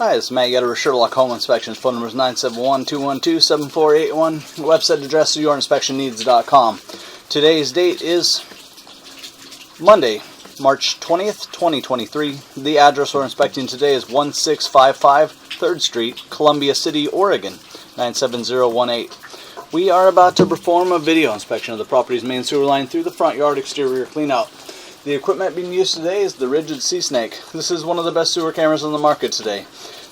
Hi, this is Matt Yetter with Sherlock Home Inspections. Phone number is 971-212-7481. Website address is yourinspectionneeds.com. Today's date is Monday, March 20th, 2023. The address we're inspecting today is 1655 3rd Street, Columbia City, Oregon, 97018. We are about to perform a video inspection of the property's main sewer line through the front yard exterior cleanout. The equipment being used today is the Rigid Sea Snake. This is one of the best sewer cameras on the market today.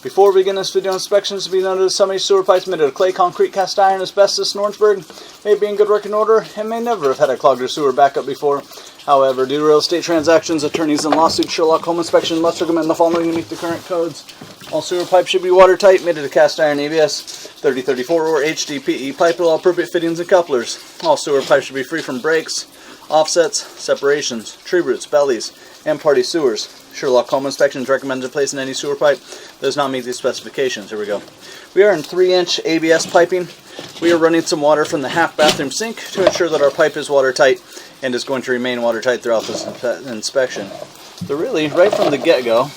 Before we begin this video inspection, it should be noted that some of these sewer pipes made out of clay, concrete, cast iron, asbestos, and Orangeburg may be in good working order and may never have had a clogged or sewer backup before. However, due to real estate transactions, attorneys, and lawsuits, Sherlock Home Inspection must recommend the following to meet the current codes. All sewer pipes should be watertight, made out of cast iron ABS 3034 or HDPE pipe with all appropriate fittings and couplers. All sewer pipes should be free from breaks, offsets, separations, tree roots, bellies, and party sewers. Sherlock Home Inspections recommends replacing any sewer pipe that does not meet these specifications. Here we go. We are in 3-inch ABS piping. We are running some water from the half bathroom sink to ensure that our pipe is watertight and is going to remain watertight throughout this inspection. So really, right from the get-go,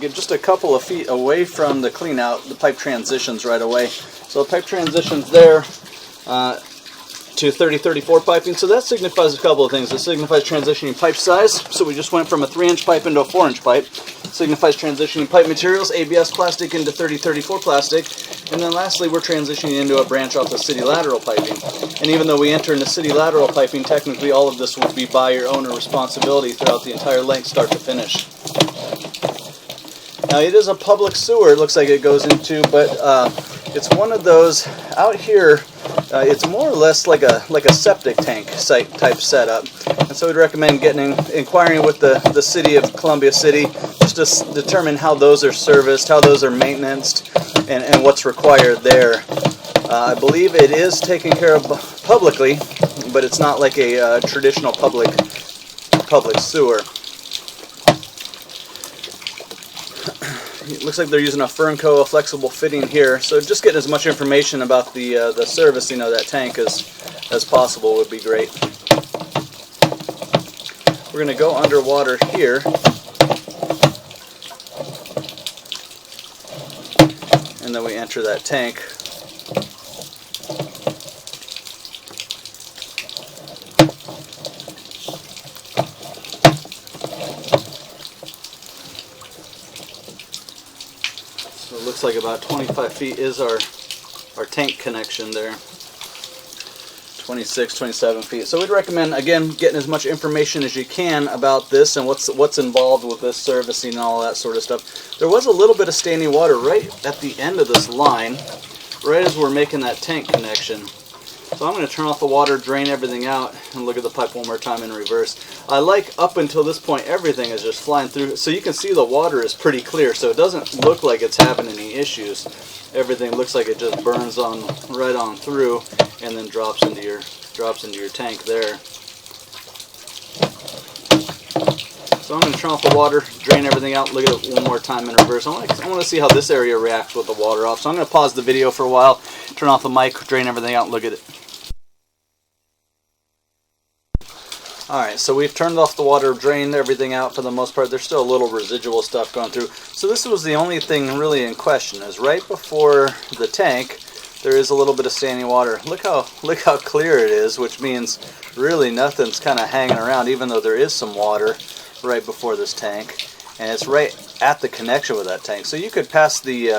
just a couple of feet away from the cleanout, the pipe transitions right away. So the pipe transitions there to 3034 piping. So that signifies a couple of things. It signifies transitioning pipe size. So we just went from a 3-inch pipe into a 4-inch pipe. It signifies transitioning pipe materials, ABS plastic into 3034 plastic. And then lastly, we're transitioning into a branch off the city lateral piping. And even though we enter into city lateral piping, technically all of this will be by your owner responsibility throughout the entire length, start to finish. Now it is a public sewer, it looks like it goes into, but it's one of those out here. It's more or less like a septic tank site type setup, and so we'd recommend inquiring with the city of Columbia City just to determine how those are serviced, how those are maintained, and what's required there. I believe it is taken care of publicly, but it's not like a traditional public sewer. It looks like they're using a Fernco, a flexible fitting here, so just getting as much information about the servicing of that tank as possible would be great. We're going to go underwater here, and then we enter that tank. So it looks like about 25 feet is our tank connection there. 26, 27 feet. So we'd recommend, again, getting as much information as you can about this and what's involved with this servicing and all that sort of stuff. There was a little bit of standing water right at the end of this line, right as we're making that tank connection. So I'm going to turn off the water, drain everything out, and look at the pipe one more time in reverse. I like up until this point everything is just flying through, so you can see the water is pretty clear, so it doesn't look like it's having any issues. Everything looks like it just burns on right on through and then drops into your tank there. So I'm going to turn off the water, drain everything out, look at it one more time in reverse. I want to see how this area reacts with the water off. So I'm going to pause the video for a while, turn off the mic, drain everything out, and look at it. Alright, so we've turned off the water, drained everything out for the most part. There's still a little residual stuff going through. So this was the only thing really in question, is right before the tank there is a little bit of standing water. Look how clear it is, which means really nothing's kind of hanging around, even though there is some water right before this tank, and it's right at the connection with that tank. So you could pass the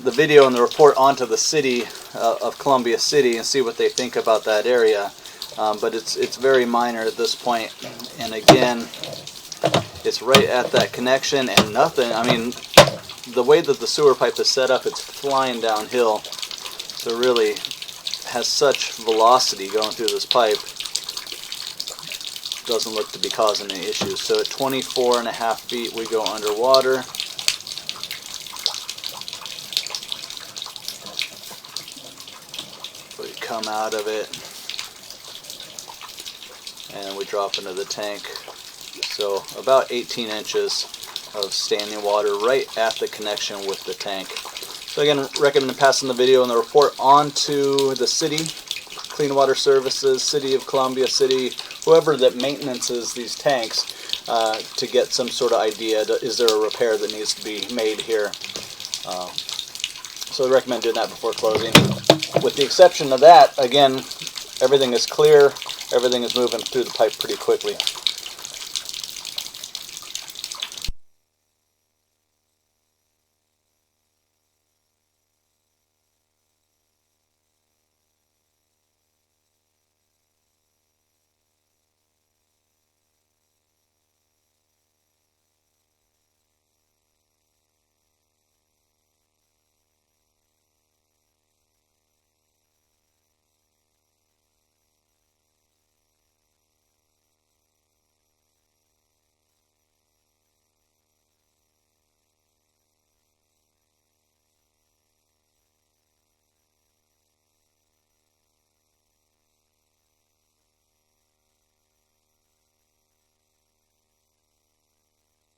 video and the report onto the city of Columbia City and see what they think about that area, but it's very minor at this point. And again, it's right at that connection and nothing. I mean, the way that the sewer pipe is set up, it's flying downhill, so really has such velocity going through this pipe. Doesn't look to be causing any issues. So at 24.5 feet we go underwater. We come out of it and we drop into the tank. So about 18 inches of standing water right at the connection with the tank. So again, recommend passing the video and the report on to the city, Clean Water Services, City of Columbia City, whoever that maintenances these tanks to get some sort of idea, is there a repair that needs to be made here. So I recommend doing that before closing. With the exception of that, again, everything is clear, everything is moving through the pipe pretty quickly.